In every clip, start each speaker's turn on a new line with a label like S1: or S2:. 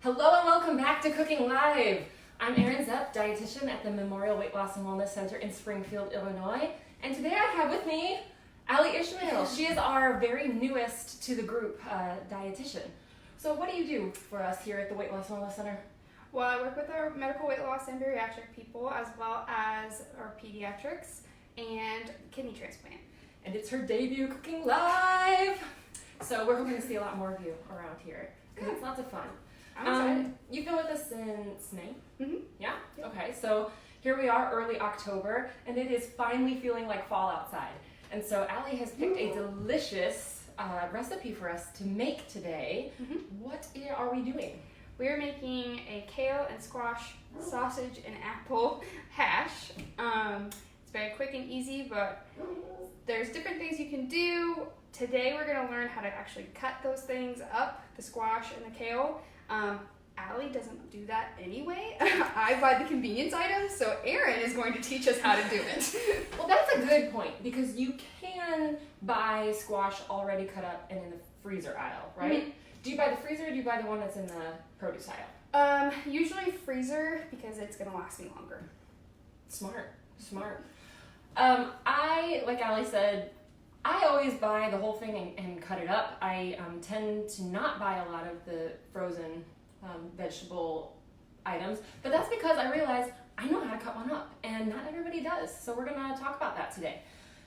S1: Hello and welcome back to Cooking Live. I'm Erin, dietitian at the Memorial Weight Loss and Wellness Center in Springfield, Illinois. And today I have with me Allie Ishmael. She is our very newest to the group dietitian. So what do you do for us here at the Weight Loss and Wellness Center?
S2: Well, I work with our medical weight loss and bariatric people, as well as our pediatrics and kidney transplant.
S1: And it's her debut Cooking Live. So we're hoping to see a lot more of you around here because it's lots of fun.
S2: I'm excited.
S1: You've been with us since May?
S2: Mm-hmm.
S1: Yeah? Okay, so here we are, early October, and it is finally feeling like fall outside. And so Allie has picked a delicious recipe for us to make today.
S2: Mm-hmm.
S1: What are we doing?
S2: We're making a kale and squash sausage and apple hash. It's very quick and easy, but there's different things you can do. Today we're going to learn how to actually cut those things up, the squash and the kale. Allie doesn't do that anyway. I buy the convenience items, so Erin is going to teach us how to do it.
S1: Well, that's a good point because you can buy squash already cut up and in the freezer aisle, right? Mm-hmm. Do you buy the freezer or do you buy the one that's in the produce aisle?
S2: Usually freezer because it's going to last me longer.
S1: Smart. Like Allie said, I always buy the whole thing and cut it up. I tend to not buy a lot of the frozen vegetable items, but that's because I realize I know how to cut one up, and not everybody does. So we're gonna talk about that today.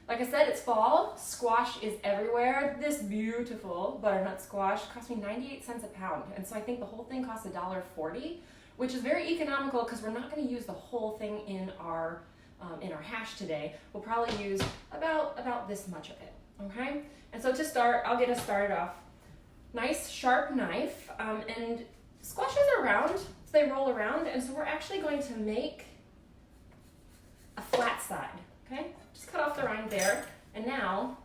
S1: Like I said, it's fall. Squash is everywhere. This beautiful butternut squash cost me 98 cents a pound, and so I think the whole thing costs $1.40, which is very economical because we're not going to use the whole thing in our hash today. We'll probably use about this much of it, okay? And so to start, I'll get us started off. Nice sharp knife, and squashes are round, so they roll around, and so we're actually going to make a flat side, okay? Just cut off the rind there, and now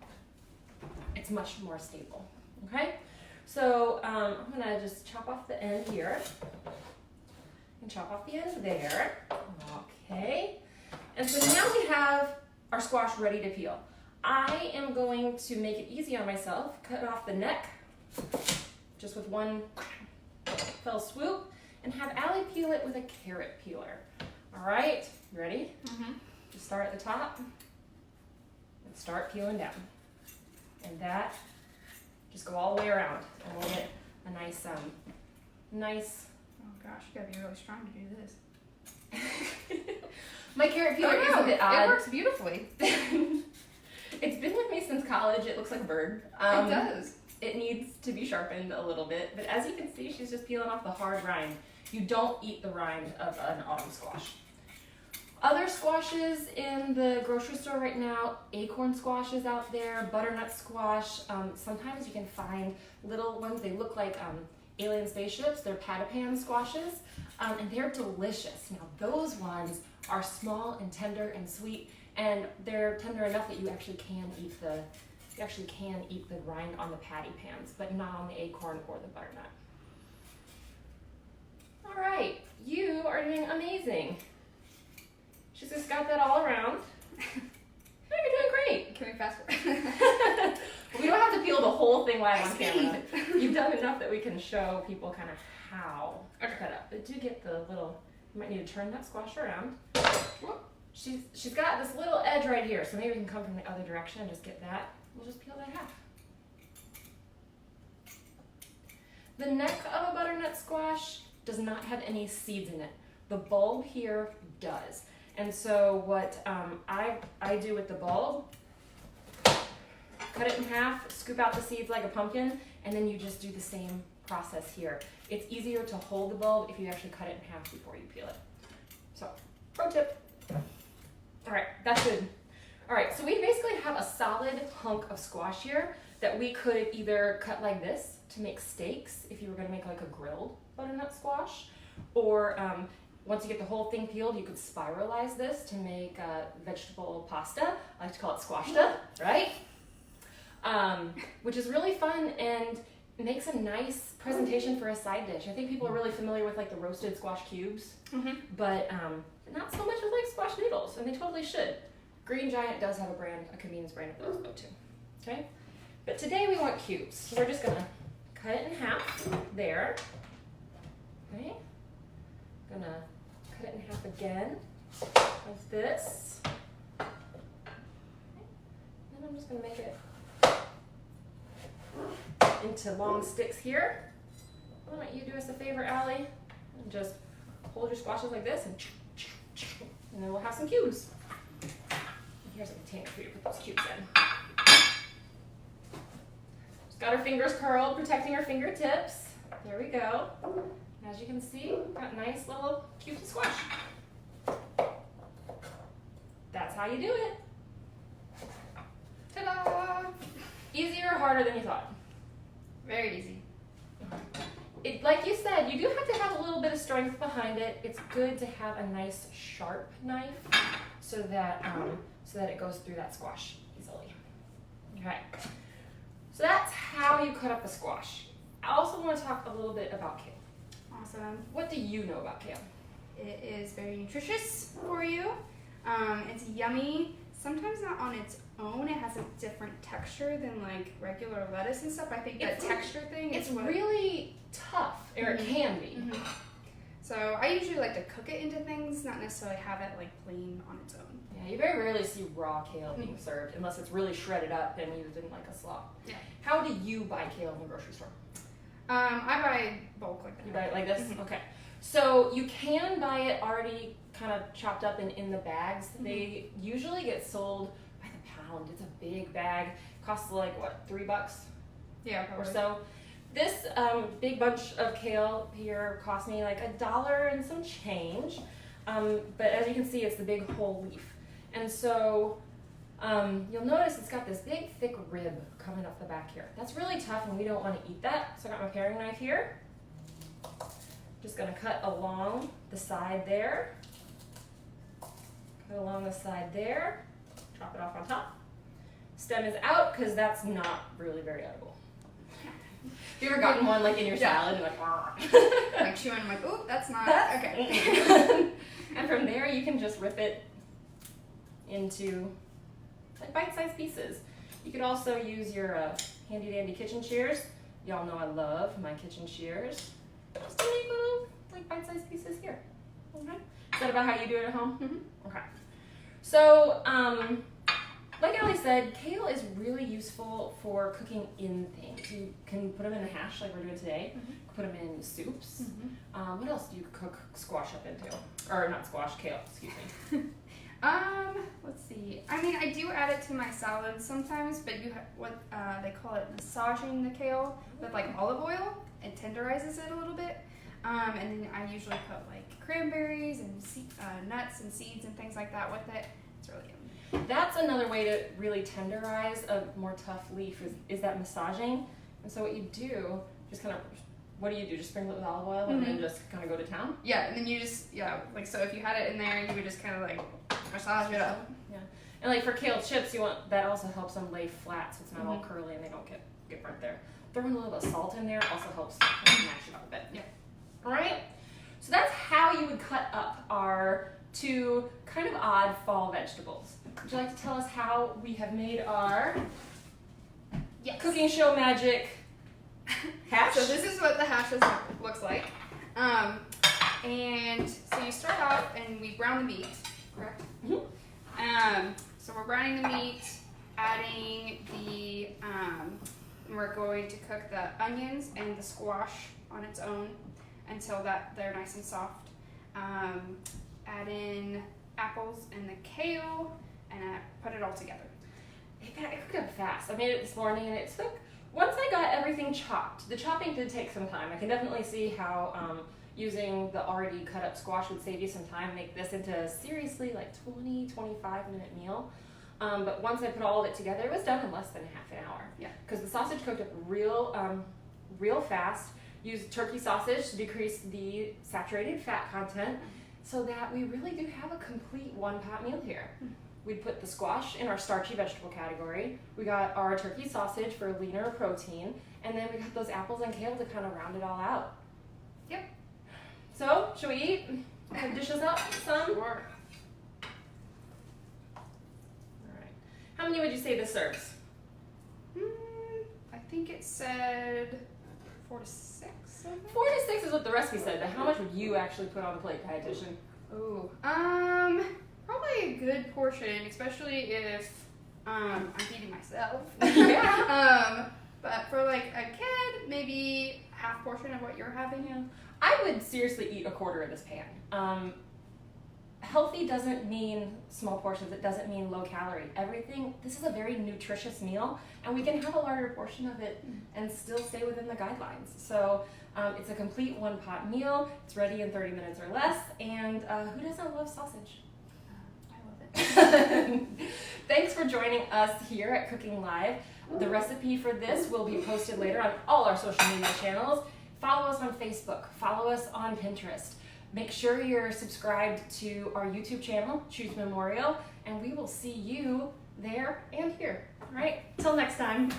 S1: it's much more stable, okay? So I'm gonna just chop off the end here, and chop off the end there, okay? And so now we have our squash ready to peel. I am going to make it easy on myself, cut off the neck, just with one fell swoop, and have Allie peel it with a carrot peeler. All right, you ready?
S2: Mm-hmm.
S1: Just start at the top and start peeling down. And that, just go all the way around, and we'll get a nice,
S2: Oh gosh, you gotta be really strong to do this.
S1: My carrot peeler is a bit odd.
S2: It works beautifully.
S1: It's been with me since college. It looks like a bird.
S2: It does.
S1: It needs to be sharpened a little bit, but as you can see, she's just peeling off the hard rind. You don't eat the rind of an autumn squash. Other squashes in the grocery store right now, acorn squash is out there, butternut squash. Sometimes you can find little ones. They look like alien spaceships. They're patapan squashes, and they're delicious. Now those ones are small and tender and sweet, and they're tender enough that you actually can eat the rind on the patty pans, but not on the acorn or the butternut. All right, you are doing amazing. She's just got that all around. No, you're doing great.
S2: Can we fast forward?
S1: We don't have to peel the whole thing live on camera. You've done enough that we can show people kind of how to cut up. But do get the little, you might need to turn that squash around. She's got this little edge right here, so maybe we can come from the other direction and just get that. We'll just peel that half. The neck of a butternut squash does not have any seeds in it. The bulb here does. And so what I do with the bulb, cut it in half, scoop out the seeds like a pumpkin, and then you just do the same process here. It's easier to hold the bulb if you actually cut it in half before you peel it. So, pro tip. All right, that's good. All right, so we basically have a solid hunk of squash here that we could either cut like this to make steaks if you were gonna make like a grilled butternut squash, or once you get the whole thing peeled, you could spiralize this to make vegetable pasta. I like to call it squashta, right? Which is really fun and makes a nice presentation for a side dish. I think people are really familiar with like the roasted squash cubes, but not so much with like squash noodles, and they totally should. Green Giant does have a convenience brand of those though too, okay? But today we want cubes, so we're just gonna cut it in half there. Okay, gonna cut it in half again, like this. Okay. And I'm just gonna make it into long sticks here. Why don't you do us a favor, Allie, and just hold your squashes like this, and then we'll have some cubes. Here's a container for you to put those cubes in. Just got our fingers curled, protecting our fingertips. There we go. As you can see, got nice little cubes of squash. That's how you do it. Ta-da! Easier or harder than you thought?
S2: Very easy.
S1: Like you said, you do have to have a little bit of strength behind it. It's good to have a nice sharp knife so that it goes through that squash easily. Okay, so that's how you cut up a squash. I also want to talk a little bit about kale.
S2: Awesome.
S1: What do you know about kale?
S2: It is very nutritious for you. It's yummy. Sometimes not on its own. It has a different texture than like regular lettuce and stuff. I think that texture thing is
S1: really tough, or it can be.
S2: Mm-hmm. So I usually like to cook it into things, not necessarily have it like plain on its own.
S1: Yeah, you very rarely see raw kale being served unless it's really shredded up and used in like a slaw.
S2: Yeah.
S1: How do you buy kale in the grocery store?
S2: I buy bulk like that.
S1: You buy it like this?
S2: Mm-hmm.
S1: Okay. So you can buy it already kind of chopped up and in the bags. Mm-hmm. They usually get sold by the pound. It's a big bag. Costs like what, $3?
S2: Yeah, probably.
S1: Or so. This big bunch of kale here cost me like $1 and some change. But as you can see, it's the big whole leaf. And so you'll notice it's got this big thick rib coming up the back here. That's really tough and we don't want to eat that. So I got my paring knife here. Just gonna cut along the side there. Cut along the side there. Chop it off on top. Stem is out because that's not really very edible. Have you ever gotten one like in your salad and like,
S2: like chewing, I'm like, oh, that's not,
S1: okay. And from there you can just rip it into like bite-sized pieces. You could also use your handy dandy kitchen shears. Y'all know I love my kitchen shears. Just to make little like bite-sized pieces here. Okay. Is that about how you do it at home?
S2: Mm-hmm.
S1: Okay. So, like Allie said, kale is really useful for cooking in things. You can put them in a hash like we're doing today.
S2: Mm-hmm.
S1: Put them in soups.
S2: Mm-hmm.
S1: What else do you cook squash up into? Or not squash, kale, excuse me.
S2: Let's see. I mean, I do add it to my salads sometimes, but you have what they call it massaging the kale with like olive oil. It tenderizes it a little bit. And then I usually put like cranberries and nuts and seeds and things like that with it. It's really yummy.
S1: That's another way to really tenderize a more tough leaf is that massaging. And so what you do, just kind of, what do? Just sprinkle it with olive oil and then just kind of go to town?
S2: Yeah, and then you just, like so if you had it in there, you would just kind of like massage it up.
S1: Yeah. And like for kale chips, that also helps them lay flat so it's not all curly and they don't get burnt there. Throwing a little bit of salt in there also helps kind of mash it up a bit.
S2: Yeah.
S1: All right. So that's how you would cut up our two kind of odd fall vegetables. Would you like to tell us how we have made our cooking show magic hash?
S2: So this is what the hash looks like. And so you start off and we brown the meat, correct?
S1: Mm-hmm.
S2: So we're browning the meat, adding the, we're going to cook the onions and the squash on its own until they're nice and soft. Add in apples and the kale and put it all together.
S1: It cooked up fast. I made it this morning and it took, once I got everything chopped, the chopping did take some time. I can definitely see how using the already cut up squash would save you some time, make this into seriously like 20-25 minute meal. But once I put all of it together, it was done in less than half an hour.
S2: Yeah. Because
S1: the sausage cooked up real fast. Used turkey sausage to decrease the saturated fat content so that we really do have a complete one-pot meal here. We put the squash in our starchy vegetable category. We got our turkey sausage for leaner protein, and then we got those apples and kale to kind of round it all out.
S2: Yep.
S1: So, should we eat? Dish us up some?
S2: Sure.
S1: All right. How many would you say this serves?
S2: I think it said 4 to 6.
S1: 4 to 6 is what the recipe said, but how much would you actually put on the plate, dietitian?
S2: Ooh, probably a good portion, especially if I'm feeding myself.
S1: Yeah.
S2: But for like a kid, maybe half portion of what you're having.
S1: Yeah. I would seriously eat a quarter of this pan. Healthy doesn't mean small portions. It doesn't mean low calorie. This is a very nutritious meal, and we can have a larger portion of it and still stay within the guidelines. So it's a complete one pot meal. It's ready in 30 minutes or less, and who doesn't love sausage?
S2: I love it.
S1: Thanks for joining us here at Cooking Live. The recipe for this will be posted later on all our social media channels. Follow us on Facebook. Follow us on Pinterest. Make sure you're subscribed to our YouTube channel, Choose Memorial, and we will see you there and here. All right, till next time.